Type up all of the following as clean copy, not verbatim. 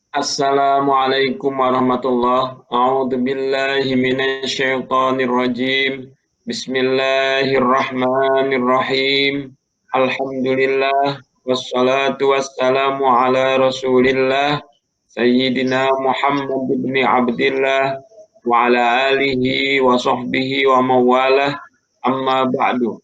Assalamualaikum warahmatullahi wabarakatuh. A'udzu billahi minasyaitonir rajim. Bismillahirrahmanirrahim. Alhamdulillah wassalatu wassalamu ala Rasulillah Sayyidina Muhammad bin Abdillah wa ala alihi wa sahbihi wa mawalah. Amma ba'du.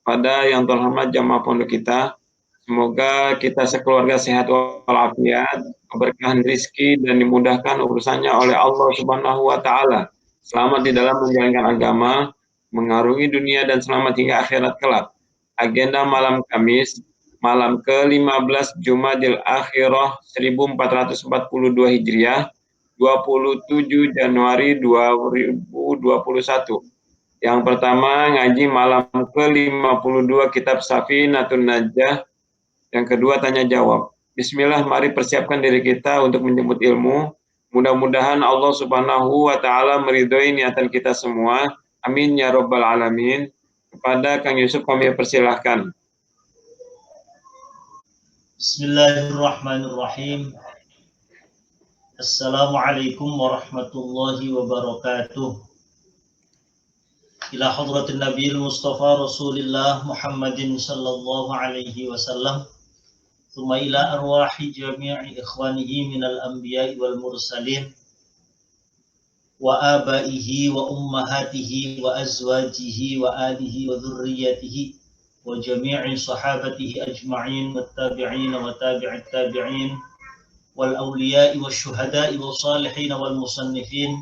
Pada yang terhormat jamaah pondok kita, semoga kita sekeluarga sehat walafiat, keberkahan rizki dan dimudahkan urusannya oleh Allah Subhanahu wa taala. Selamat di dalam menjalankan agama, mengarungi dunia dan selamat hingga akhirat kelak. Agenda malam Kamis, malam ke-15 Jumadil Akhirah 1442 Hijriah, 27 Januari 2021. Yang pertama ngaji malam ke-52 kitab Safinatun Najah. Yang kedua tanya jawab. Bismillah, mari persiapkan diri kita untuk menjemput ilmu. Mudah-mudahan Allah Subhanahu wa taala meridhoi niatan kita semua. Amin ya rabbal alamin. Kepada Kang Yusuf kami persilahkan. Bismillahirrahmanirrahim. Assalamualaikum warahmatullahi wabarakatuh. Ila hadratin Nabiyil Mustafa Rasulillah Muhammadin sallallahu alaihi wasallam. Thumma ila arwahi jami'i ikhwanihi minal anbiya'i wal mursalin wa abaihi wa ummahatihi wa azwajihi wa alihi wa dhurriyyatihi wa jami'i sahabatihi ajma'in wa tabi'in wa tabi'it tabi'in wal awliya'i wa syuhada'i wa salihin wal musannifin,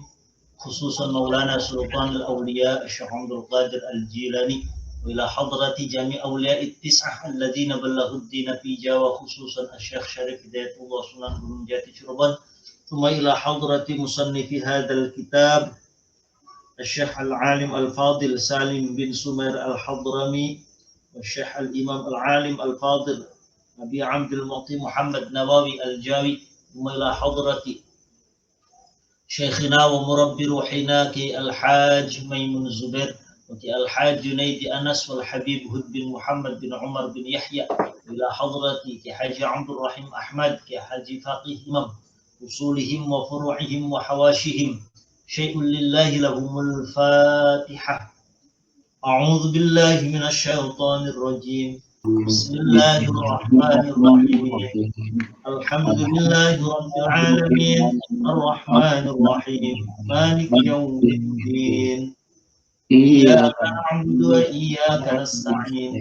khususan Maulana Sultan al-Awliya Syekh Abdul Qadir al-Jilani wa ila hadrati jami' awliya'i tis'ah alladhina ballaghud dina fi Jawa, khususan Syekh Syarif Hidayatullah Sunan Gunung Jati Cirebon, thumma ila hadrati musannifi hadzal kitab Syekh al-Alim al-Fadil Salim bin Sumair al-Hadrami wa Syekh al-Imam al-Alim al-Fadil Nabi Abdul Mu'ti Muhammad Nawawi al-Jawi, thumma ila hadrati Syekhina wa murabbi ruhina ki Al-Hajj Maimun Zubair wa ki Al-Hajj Junaidi Anas wal Habib Hud bin Muhammad bin Umar bin Yahya, ila hadrati ki Haji Abdul Rahim Ahmad ki Haji Faqih Imam, usulihim wa furu'ihim wa hawashihim, syai'un lillahi lahumul Fatihah. A'udzu billahi minasy syaithanir rajim. Bismillahirrahmanirrahim. Alhamdulillahi rabbil alamin, arrahmanir rahim, maliki yaumiddin. Iyyaka na'budu wa iyyaka nasta'in.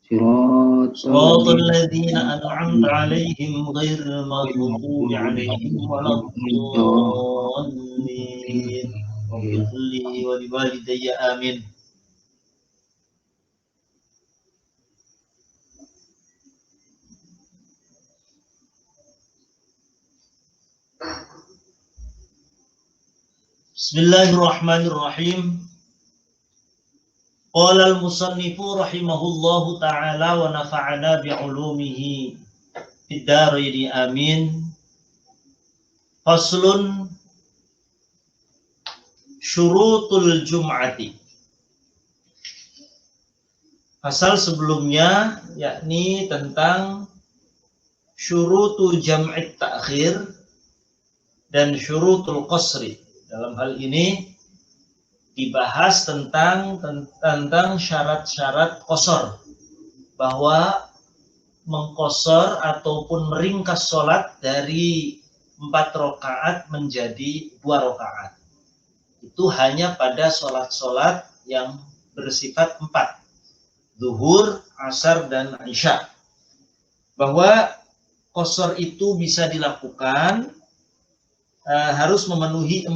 Shiratal ladzina an'amta 'alaihim ghairil maghdubi 'alaihim waladdallin. Rabbil li wa liwalidayya amin. Bismillahirrahmanirrahim. Qala al-musannifu rahimahullahu ta'ala wa nafa'ana bi'ulumihi fid dharain amin. Faslun syurutul jum'ati. Pasal sebelumnya yakni tentang syurutu jam'it ta'khir dan syurutul qasri. Dalam hal ini dibahas tentang syarat-syarat qasar, bahwa mengqasar ataupun meringkas sholat dari 4 rakaat menjadi 2 rakaat. Itu hanya pada sholat-sholat yang bersifat 4, zuhur, asar, dan isya. Bahwa qasar itu bisa dilakukan harus memenuhi 7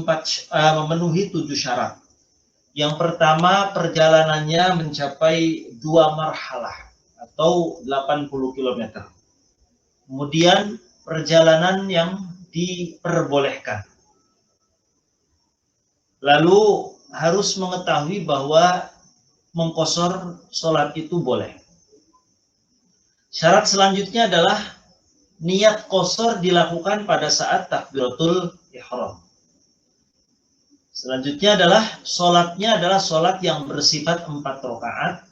syarat. Yang pertama, perjalanannya mencapai 2 marhalah atau 80 km. Kemudian perjalanan yang diperbolehkan. Lalu harus mengetahui bahwa mengqasar sholat itu boleh. Syarat selanjutnya adalah niat qasar dilakukan pada saat takbiratul ihram. Selanjutnya adalah sholatnya adalah sholat yang bersifat 4 rakaat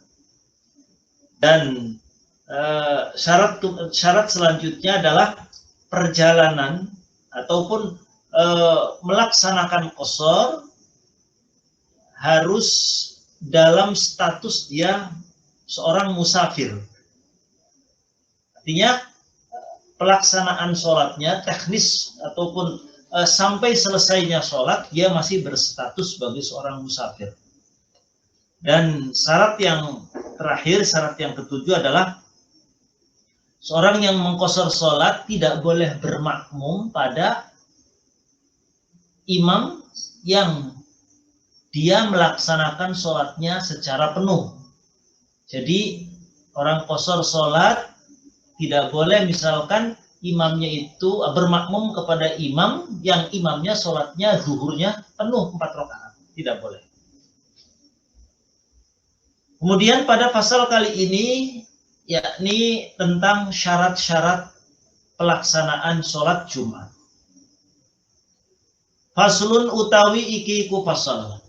dan Syarat selanjutnya adalah perjalanan ataupun melaksanakan qashar harus dalam status dia seorang musafir. Artinya pelaksanaan sholatnya teknis ataupun sampai selesainya sholat dia masih berstatus sebagai seorang musafir. Dan syarat yang terakhir, syarat yang ketujuh adalah seorang yang mengqashar sholat tidak boleh bermakmum pada imam yang dia melaksanakan sholatnya secara penuh. Jadi orang qashar sholat tidak boleh misalkan imamnya itu bermakmum kepada imam yang imamnya sholatnya zuhurnya penuh 4 rakaat. Tidak boleh. Kemudian pada pasal kali ini yakni tentang syarat-syarat pelaksanaan sholat Jumat. Faslun utawi iki ku pasal.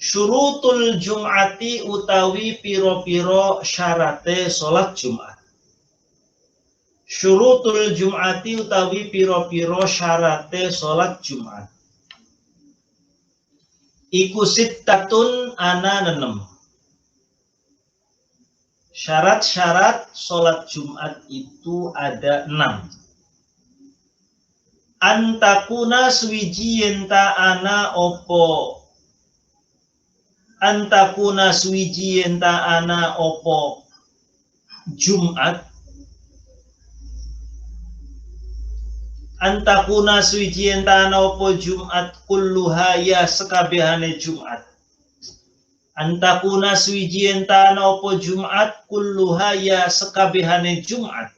Syurutul Jum'ati utawi piro-piro syarate sholat Jumat. Syurutul Jum'ati utawi piro-piro syarate sholat Jumat. Iku sittatun ana 6. Syarat-syarat sholat Jumat itu ada 6. Antakuna swiji yenta ana opo. Antakuna swiji yenta ana opo Jumat. Antakuna swiji yenta ana opo Jumat kulluha ya sekabehane Jumat. Antakuna swiji yenta ana opo Jumat kulluha ya sekabehane Jumat.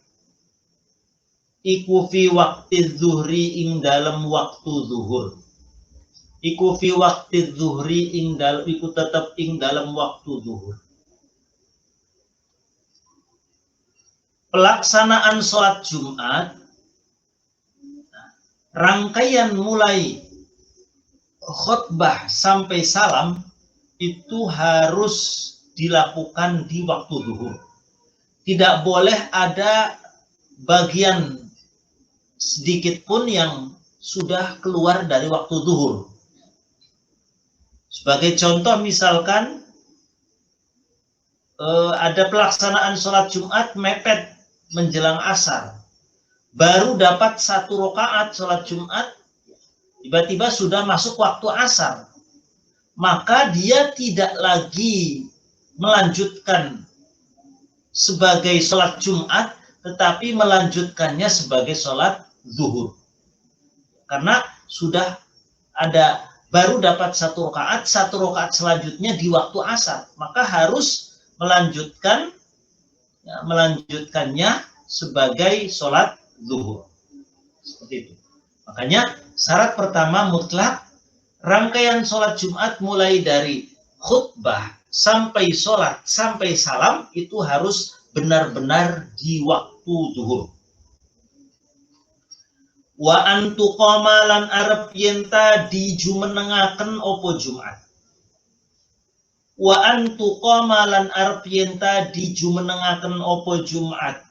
Iku fi waktu zuhri ing dalam waktu zuhur. Iku fi waktu zuhri ing dalam iku tetap ing dalam waktu zuhur. Pelaksanaan sholat Jumat, rangkaian mulai khutbah sampai salam itu harus dilakukan di waktu zuhur. Tidak boleh ada bagian sedikit pun yang sudah keluar dari waktu zuhur. Sebagai contoh misalkan ada pelaksanaan sholat Jumat mepet menjelang asar, baru dapat 1 rakaat sholat Jumat, tiba-tiba sudah masuk waktu asar, maka dia tidak lagi melanjutkan sebagai sholat Jumat, tetapi melanjutkannya sebagai sholat zuhur. Karena sudah ada baru dapat 1 rakaat, 1 rakaat selanjutnya di waktu asar, maka harus melanjutkannya sebagai sholat zuhur. Seperti itu. Makanya syarat pertama mutlak, rangkaian sholat Jumat mulai dari khutbah sampai sholat sampai salam itu harus benar-benar di waktu zuhur. Wa antuqama lan arep yenta dijumenengaken opo Jumat. Wa antuqama lan arep yenta dijumenengaken opo Jumat.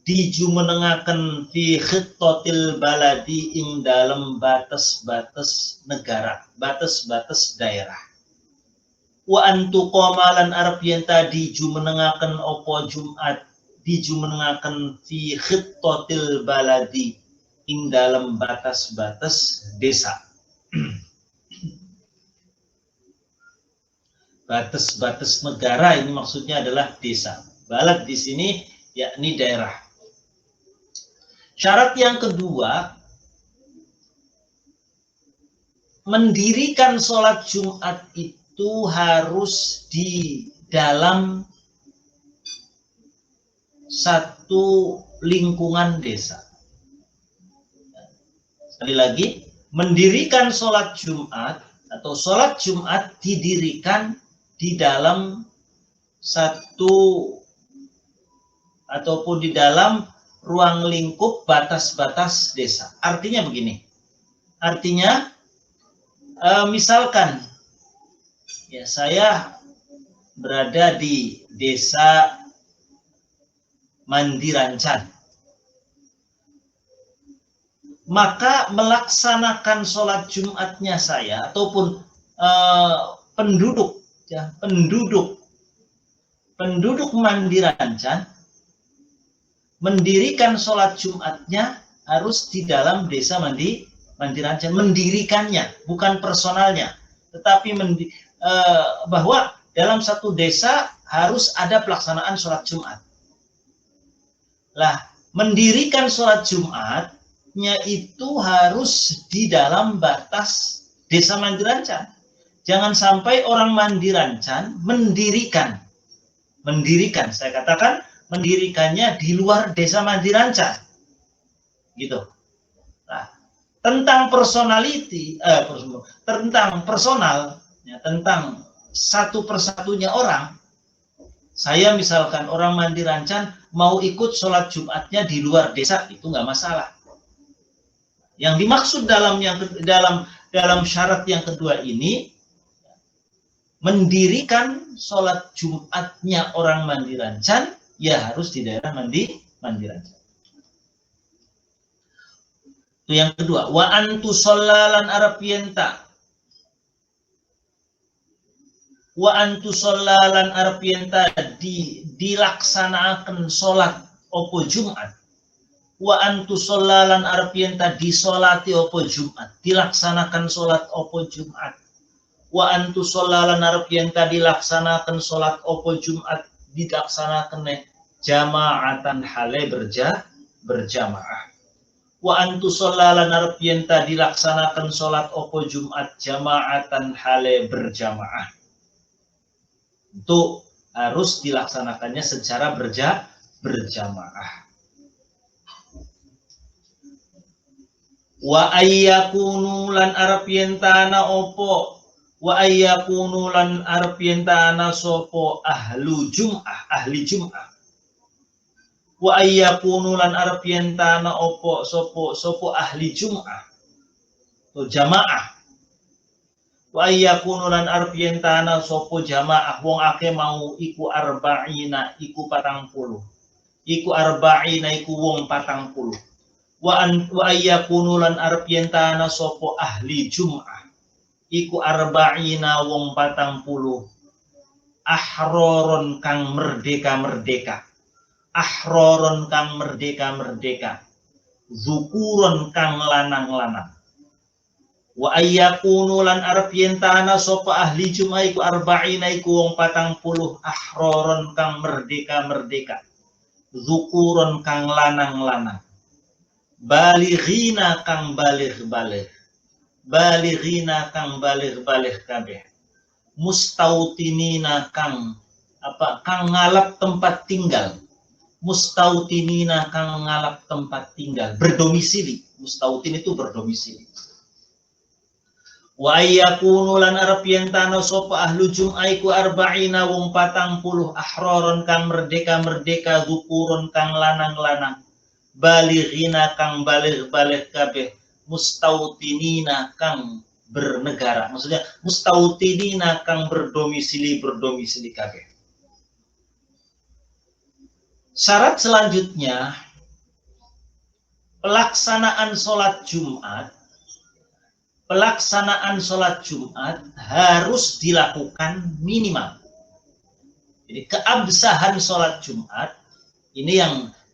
Dijumenengaken fi khittatil baladi ing dalem batas-batas negara, batas-batas daerah. Wa antuqama lan arep yenta dijumenengaken opo Jumat. Dijumenengaken fi khittatil baladi ing dalam batas-batas desa. Batas-batas negara ini maksudnya adalah desa. Balad di sini yakni daerah. Syarat yang kedua, mendirikan sholat Jumat itu harus di dalam satu lingkungan desa. Sekali lagi, mendirikan sholat Jumat atau sholat Jumat didirikan di dalam satu ataupun di dalam ruang lingkup batas-batas desa. Artinya begini, artinya misalkan ya saya berada di desa Mandirancan, maka melaksanakan sholat Jumatnya saya ataupun penduduk Mandirancan mendirikan sholat Jumatnya harus di dalam desa Mandirancan, mendirikannya, bukan personalnya, tetapi bahwa dalam satu desa harus ada pelaksanaan sholat Jumat. Lah, mendirikan sholat Jumatnya itu harus di dalam batas desa Mandirancan. Jangan sampai orang Mandirancan mendirikan, saya katakan mendirikannya di luar desa Mandirancan, gitu. Nah, tentang personality, tentang personal, ya, tentang satu persatunya orang. Saya misalkan orang Mandirancan mau ikut sholat Jumatnya di luar desa, itu nggak masalah. Yang dimaksud dalam syarat yang kedua ini, mendirikan sholat Jumatnya orang Mandirancan, ya harus di daerah Mandirancan. Itu yang kedua. Wa antu sholalan arapienta. Wa antu sholalan arapienta, dilaksanakan sholat opo Jumat. Wa antu sholalan arapienta, disolati opo Jumat, dilaksanakan sholat opo Jumat. Wa antu sholalan arapienta, dilaksanakan sholat opo Jumat, dilaksanakan jamaatan hale berjamaah. Wa antu sholalan arapienta, dilaksanakan sholat opo Jumat, jamaatan hale berjamaah. Itu harus dilaksanakannya secara berjamaah. Wa ayyakunu lan arapientana opo, wa ayyakunu lan arapientana sopo ahli Jum'ah. Wa ayyakunu lan arapientana opo sopo ahli Jum'ah, to jamaah. Wa ayyakunu lan arpientana sopo jamaah wong ake mau iku arba'ina iku 40. Iku arba'ina iku wong 40. Wa ayyakunu lan arpientana sopo ahli Jum'ah iku arba'ina wong 40. Ahroron kang merdeka. Ahroron kang merdeka. Zukuron kang lanang-lanang. Wa ayyakunu lan arpientana sopa ahli Jum'ah iku arba'ina iku wong 40. Ahroron kang merdeka. Zukuron kang lanang-lanang. Balighina kang baligh kabeh. Mustautinina kang ngalap tempat tinggal. Mustautinina kang ngalap tempat tinggal, berdomisili. Mustautin itu berdomisili. Wa ayyakunu lan arpientana sopa ahlu Jum'ah iku arba'ina wong 40. Ahroron kang merdeka. Zukuron kang lanang-lanang. Balighina kang baligh kabeh. Mustautinina kang bernegara. Maksudnya mustautinina kang berdomisili kabeh. Syarat selanjutnya, pelaksanaan sholat Jumat harus dilakukan minimal. Jadi keabsahan sholat Jumat ini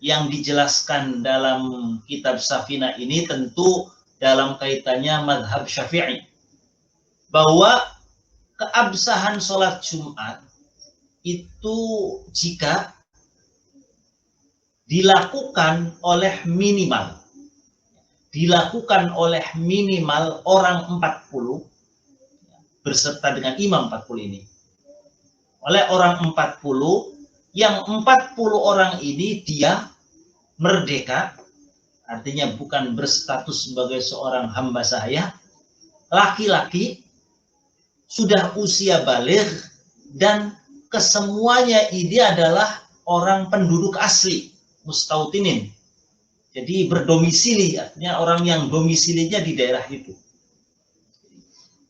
yang dijelaskan dalam kitab Safina ini tentu dalam kaitannya mazhab Syafi'i, bahwa keabsahan sholat Jumat itu jika dilakukan oleh minimal orang 40 berserta dengan imam 40 ini. Oleh orang 40, yang 40 orang ini dia merdeka, artinya bukan berstatus sebagai seorang hamba sahaya, laki-laki, sudah usia baligh, dan kesemuanya ini adalah orang penduduk asli, mustautinin. Jadi berdomisili, artinya orang yang domisilinya di daerah itu.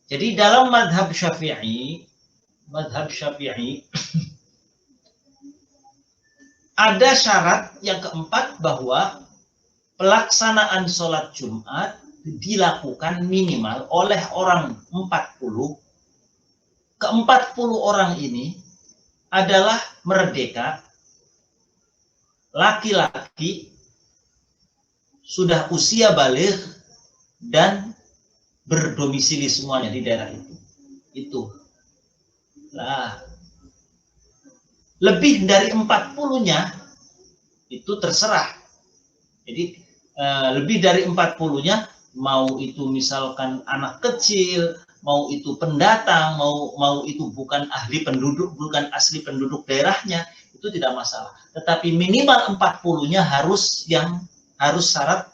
Jadi dalam madhab Syafi'i, madhab Syafi'i, ada syarat yang keempat bahwa pelaksanaan sholat Jumat dilakukan minimal oleh orang 40. Ke-40 orang ini adalah merdeka, laki-laki, sudah usia baligh, dan berdomisili semuanya di daerah itu. Itu. Lah, lebih dari 40-nya itu terserah. Jadi lebih dari 40-nya, mau itu misalkan anak kecil, mau itu pendatang, mau itu bukan ahli penduduk, bukan asli penduduk daerahnya, itu tidak masalah. Tetapi minimal 40-nya harus syarat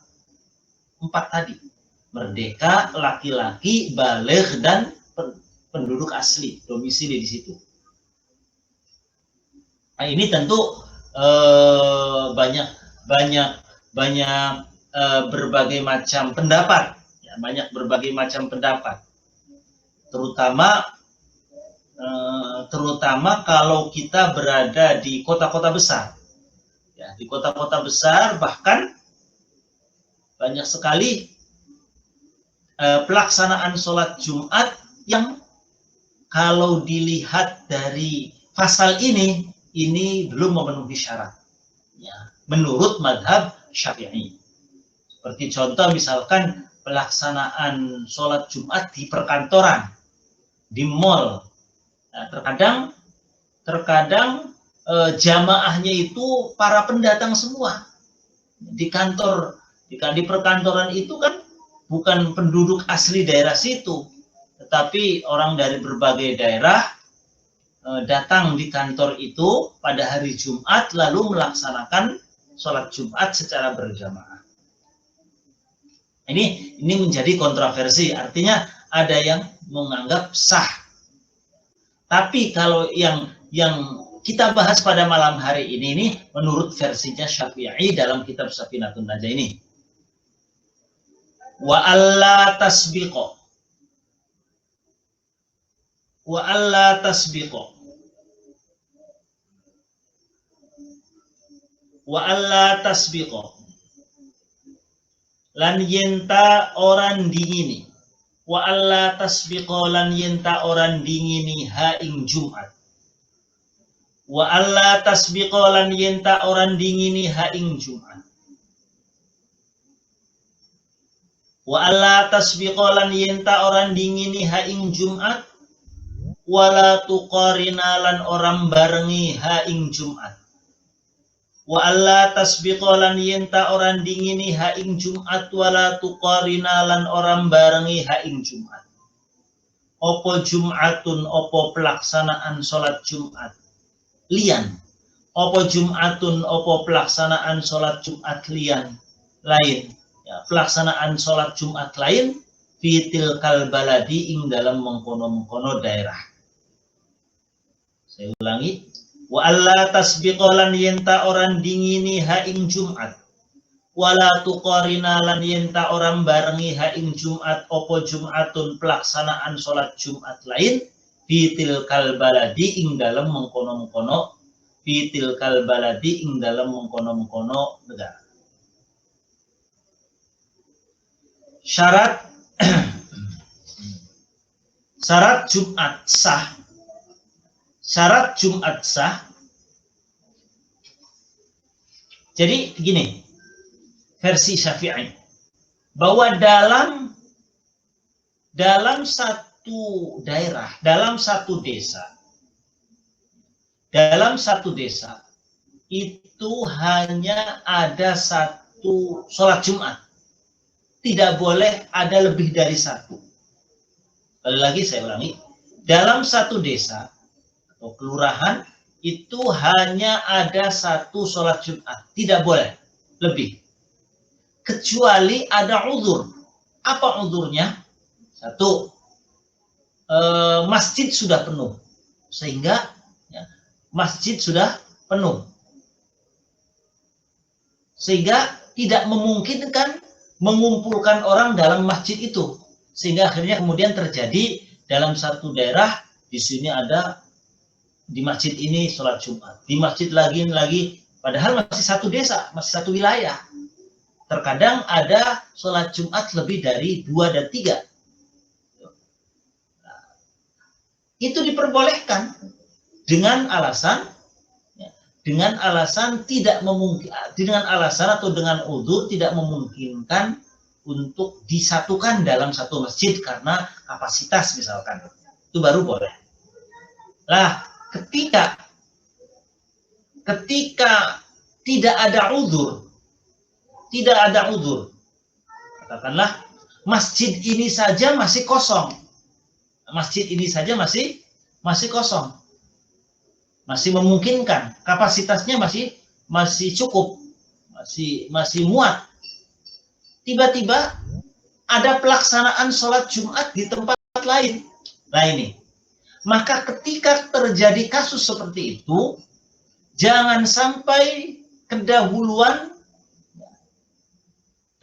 4 tadi. Merdeka, laki-laki, baligh, dan penduduk asli, domisili di situ. Nah, ini tentu banyak berbagai macam pendapat, ya, banyak berbagai macam pendapat, terutama kalau kita berada di kota-kota besar, ya, di kota-kota besar bahkan banyak sekali pelaksanaan sholat Jumat yang kalau dilihat dari pasal ini belum memenuhi syarat, ya, menurut madhab Syafi'i. Seperti contoh misalkan pelaksanaan sholat Jumat di perkantoran, di mall. Nah, terkadang jamaahnya itu para pendatang semua. Di perkantoran itu kan bukan penduduk asli daerah situ, tetapi orang dari berbagai daerah datang di kantor itu pada hari Jumat lalu melaksanakan sholat Jumat secara berjamaah. Ini menjadi kontroversi, artinya ada yang menganggap sah. Tapi kalau yang kita bahas pada malam hari ini menurut versinya Syafi'i dalam kitab Safinatun Najah ini. Wa alla tasbiqo. Wa alla tasbiqo. Wa alla tasbiqo. Lan yenta orang dingini. Wa alla tasbiqo lan yenta orang dingini ha ing Jumat. Wa alla tasbiqo lan yenta orang dingini ha ing Jumat. Wa alla tasbiqo lan yenta orang dingini ha ing Jumat. Wala tuqarina lan orang barengi ha ing Jumat. Wa alla tasbiqo lan yenta orang dingini ha ing Jumat wala tuqarina lan orang barengi ha ing Jumat. Opo Jumatun, opo pelaksanaan sholat Jumat lian. Opo Jumatun, opo pelaksanaan sholat Jumat lain. Ya, pelaksanaan sholat Jumat lain fitil kalbaladi ing dalam mengkono-mengkono daerah. Saya ulangi. Wa alla tasbiqo lan yenta orang dingini ha ing Jumat. Wala tuqarina lan yenta orang barengi ha ing Jumat opo Jumatun pelaksanaan sholat Jumat lain fitil kalbaladi ing dalam mengkono-mengkono fitil kalbaladi ing dalam mengkono-mengkono negara. Syarat Jumat sah. Syarat Jumat sah. Jadi gini, versi Syafi'i, bahwa dalam satu daerah, dalam satu desa itu hanya ada satu sholat Jumat. Tidak boleh ada lebih dari satu. Kali lagi saya ulangi, dalam satu desa atau kelurahan itu hanya ada satu sholat Jumat, tidak boleh lebih, kecuali ada uzur. Apa uzurnya? Satu, masjid sudah penuh, sehingga ya, masjid sudah penuh, sehingga tidak memungkinkan mengumpulkan orang dalam masjid itu, sehingga akhirnya kemudian terjadi dalam satu daerah di sini ada di masjid ini sholat Jumat, di masjid lagi, padahal masih satu desa, masih satu wilayah. Terkadang ada sholat Jumat lebih dari 2 dan 3. Itu diperbolehkan dengan alasan tidak memungkinkan, dengan alasan atau dengan udzur tidak memungkinkan untuk disatukan dalam satu masjid karena kapasitas misalkan, itu baru boleh. Lah, ketika tidak ada udzur, katakanlah masjid ini saja masih kosong, masih kosong, masih memungkinkan, kapasitasnya masih cukup, masih muat. Tiba-tiba ada pelaksanaan sholat Jumat di tempat lain. Nah ini, maka ketika terjadi kasus seperti itu, jangan sampai kedahuluan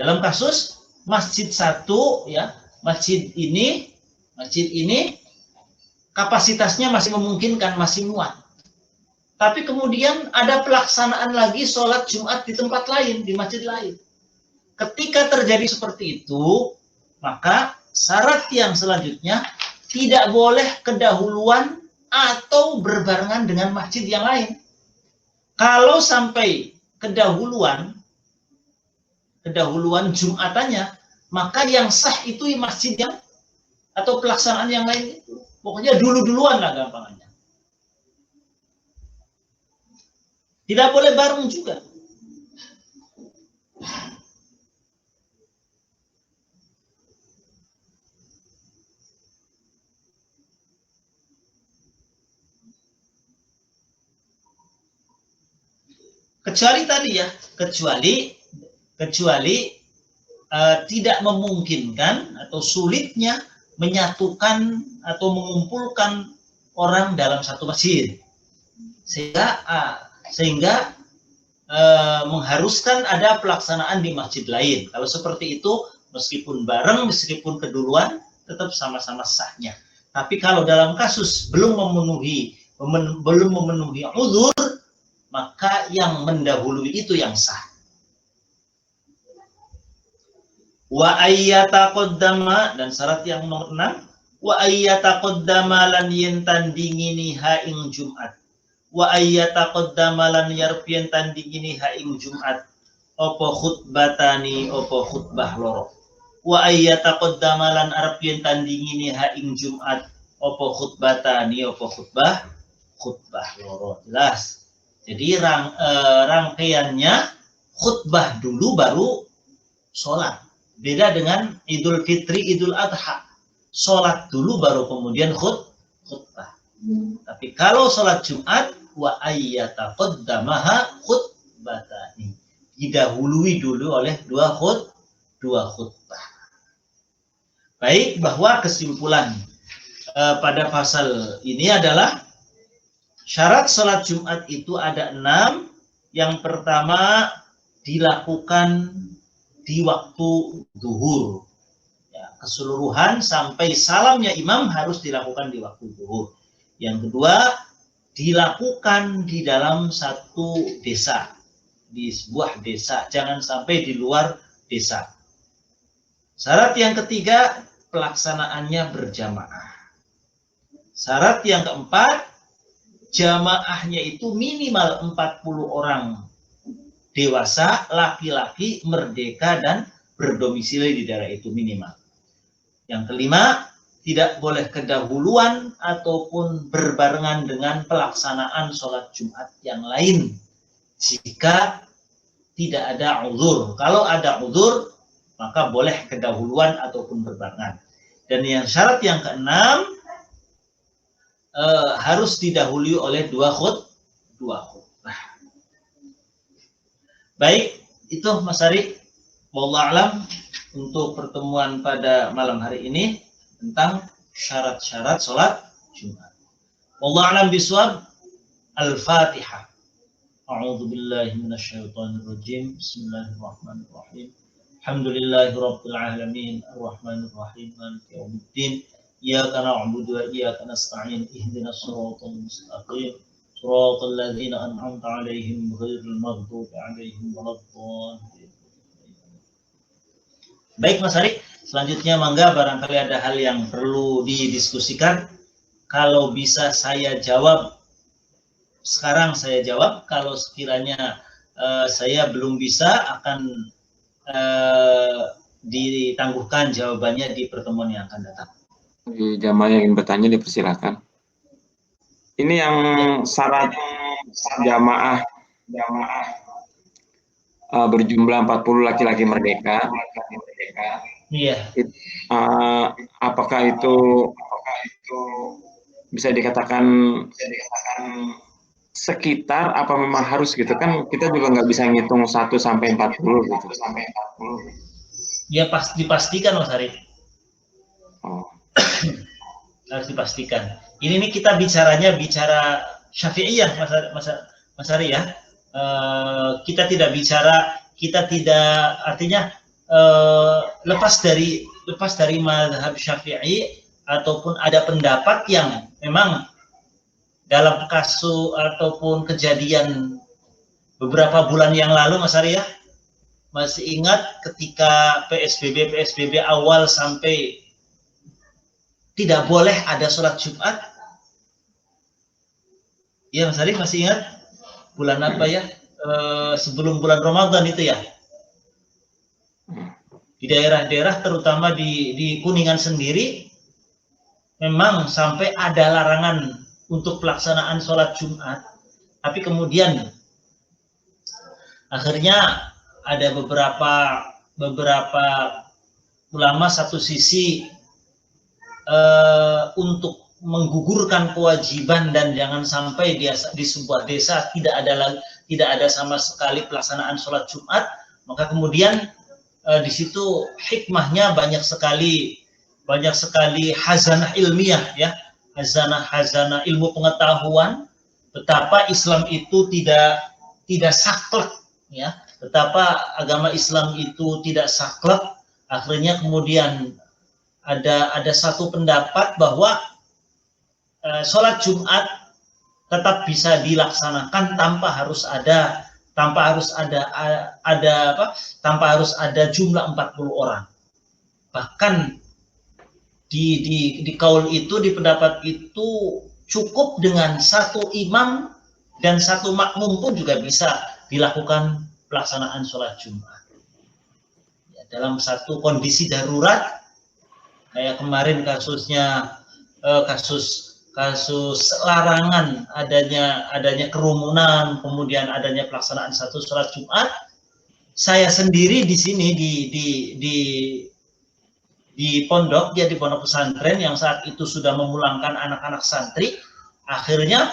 dalam kasus masjid satu, ya, masjid ini kapasitasnya masih memungkinkan, masih muat. Tapi kemudian ada pelaksanaan lagi sholat Jumat di tempat lain, di masjid lain. Ketika terjadi seperti itu, maka syarat yang selanjutnya tidak boleh kedahuluan atau berbarengan dengan masjid yang lain. Kalau sampai kedahuluan Jumatannya, maka yang sah itu masjid yang atau pelaksanaan yang lain itu. Pokoknya dulu-duluan lah gampangannya. Tidak boleh bareng juga. Kecuali tadi ya, kecuali tidak memungkinkan atau sulitnya menyatukan atau mengumpulkan orang dalam satu masjid, sehingga mengharuskan ada pelaksanaan di masjid lain. Kalau seperti itu, meskipun bareng, meskipun keduluan, tetap sama-sama sahnya. Tapi kalau dalam kasus belum memenuhi udzur, maka yang mendahului itu yang sah. Wa ayyataqaddama, dan syarat yang nomor 6, wa ayyataqaddama lan yen tandingini ha ing Jumat. Wa ayyataqaddama lan yarpian tandingini ha ing Jumat. Apa khutbatani, apa khutbah loro. Wa ayyataqaddama lan arpian tandingini ha ing Jumat. Apa khutbatani, apa khutbah loro. Jelas. Jadi rangkaiannya khutbah dulu baru sholat. Beda dengan Idul Fitri, Idul Adha. Sholat dulu baru kemudian khutbah. Tapi kalau sholat Jumat, wa ayyataqaddamaha khutbatani. Didahului dulu oleh dua khutbah. Baik, bahwa kesimpulan pada pasal ini adalah syarat sholat Jumat itu ada 6. Yang pertama, dilakukan di waktu zuhur. Ya, keseluruhan sampai salamnya imam harus dilakukan di waktu zuhur. Yang kedua, dilakukan di dalam satu desa, di sebuah desa, jangan sampai di luar desa. Syarat yang ketiga, pelaksanaannya berjamaah. Syarat yang keempat, jamaahnya itu minimal 40 orang dewasa, laki-laki, merdeka, dan berdomisili di daerah itu minimal. Yang kelima, tidak boleh kedahuluan ataupun berbarengan dengan pelaksanaan sholat Jumat yang lain jika tidak ada uzur. Kalau ada uzur, maka boleh kedahuluan ataupun berbarengan. Dan yang syarat yang keenam, harus didahului oleh dua khutbah. Baik, itu Mas Ari, wallahu alam, untuk pertemuan pada malam hari ini tentang syarat-syarat sholat Jumat. Wallahu alam biswab. Al-Fatihah. A'udzu billahi minasyaitonir rajim. Bismillahirrahmanirrahim. Alhamdulillahirabbil alamin, arrahmanirrahim, maliki yaumiddin. iyyaka na'budu wa iyyaka nasta'in ihdinas siratal mustaqim siratal ladzina an'amta 'alaihim ghairil maghdubi 'alaihim waladdallin. Baik Mas Ari, selanjutnya mangga barangkali ada hal yang perlu didiskusikan. Kalau bisa saya jawab sekarang, saya jawab. Kalau sekiranya saya belum bisa, akan ditangguhkan jawabannya di pertemuan yang akan datang. Di jamaah yang ingin bertanya dipersilakan. Ini yang syarat jamaah berjumlah 40 laki-laki merdeka. Iya. Apakah itu bisa dikatakan sekitar apa memang harus gitu kan? Kita juga nggak bisa ngitung 1 sampai 40 gitu. Ya dipastikan Mas Ari. Oh. Harus dipastikan. Ini nih kita bicara Syafi'iyah Mas Ari ya. Kita tidak artinya lepas dari mazhab Syafi'i ataupun ada pendapat yang memang dalam kasus ataupun kejadian beberapa bulan yang lalu Mas Ari ya, masih ingat ketika PSBB awal sampai tidak boleh ada sholat Jumat? Ya Mas Ari masih ingat? Bulan apa ya? Sebelum bulan Ramadan itu ya? Di daerah-daerah terutama di Kuningan sendiri memang sampai ada larangan untuk pelaksanaan sholat Jumat. Tapi kemudian akhirnya ada beberapa ulama satu sisi untuk menggugurkan kewajiban dan jangan sampai di sebuah desa tidak ada sama sekali pelaksanaan sholat Jumat, maka kemudian di situ hikmahnya banyak sekali hazanah ilmiah ya, hazanah ilmu pengetahuan betapa Islam itu tidak saklek ya, betapa agama Islam itu tidak saklek. Akhirnya kemudian ada satu pendapat bahwa sholat Jumat tetap bisa dilaksanakan tanpa harus ada jumlah 40 orang. Bahkan di kaul itu, di pendapat itu cukup dengan satu imam dan satu makmum pun juga bisa dilakukan pelaksanaan sholat Jumat. Ya, dalam satu kondisi darurat kayak kemarin kasusnya kasus larangan adanya kerumunan, kemudian adanya pelaksanaan satu sholat Jumat. Saya sendiri di sini di pondok, di pondok pesantren yang saat itu sudah memulangkan anak-anak santri, akhirnya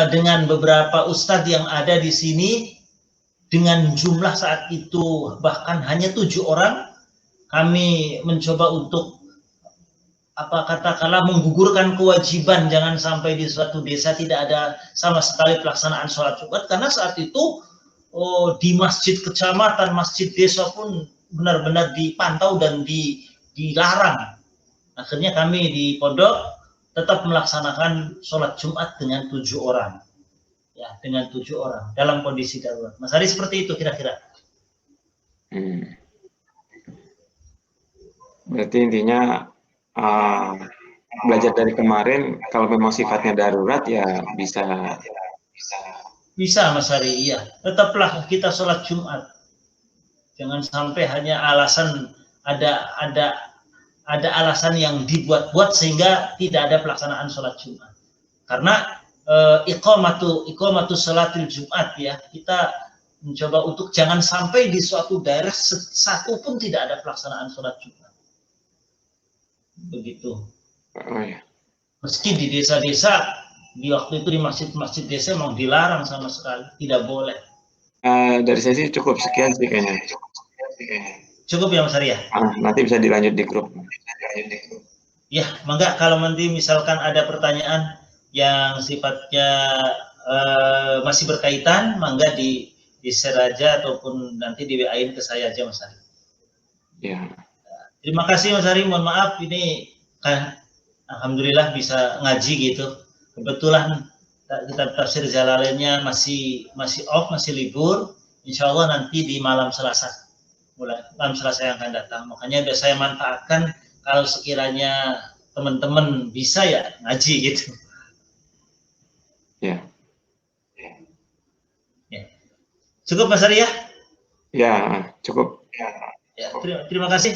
dengan beberapa ustadz yang ada di sini dengan jumlah saat itu bahkan hanya 7 orang, kami mencoba untuk katakanlah menggugurkan kewajiban jangan sampai di suatu desa tidak ada sama sekali pelaksanaan sholat Jumat, karena saat itu di masjid kecamatan, masjid desa pun benar-benar dipantau dan dilarang. Akhirnya kami di pondok tetap melaksanakan sholat Jumat dengan 7 orang, ya, dengan 7 orang dalam kondisi darurat. Mas Ari, seperti itu kira-kira. Berarti intinya belajar dari kemarin, kalau memang sifatnya darurat ya bisa Mas Ari, iya. Tetaplah kita sholat Jumat. Jangan sampai hanya alasan ada alasan yang dibuat-buat sehingga tidak ada pelaksanaan sholat Jumat. Karena iqamatu sholatil Jumat ya, kita mencoba untuk jangan sampai di suatu daerah satu pun tidak ada pelaksanaan sholat Jumat. Begitu. Oh, ya. Meski di desa-desa di waktu itu di masjid-masjid desa memang dilarang sama sekali, tidak boleh. Dari saya sih cukup sekian sih kayaknya. Cukup ya Mas Arya? Nanti bisa dilanjut di grup. Ya, mangga kalau nanti misalkan ada pertanyaan yang sifatnya masih berkaitan, mangga di share aja ataupun nanti di WA-in ke saya aja Mas Arya. Ya. Terima kasih Mas Ari, mohon maaf ini alhamdulillah bisa ngaji gitu. Kebetulan kitab tafsir Jalalainnya masih off, masih libur. Insya Allah nanti di malam Selasa yang akan datang. Makanya udah saya manfaatkan kalau sekiranya teman-teman bisa ya ngaji gitu. Ya. Cukup Mas Ari ya? Ya, cukup. Ya, terima kasih.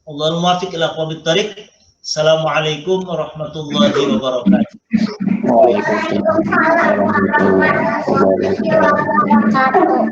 Allahumma muwaffiq ila aqwamit thoriq. Assalamualaikum warahmatullahi wabarakatuh. Waalaikumsalam warahmatullahi wabarakatuh.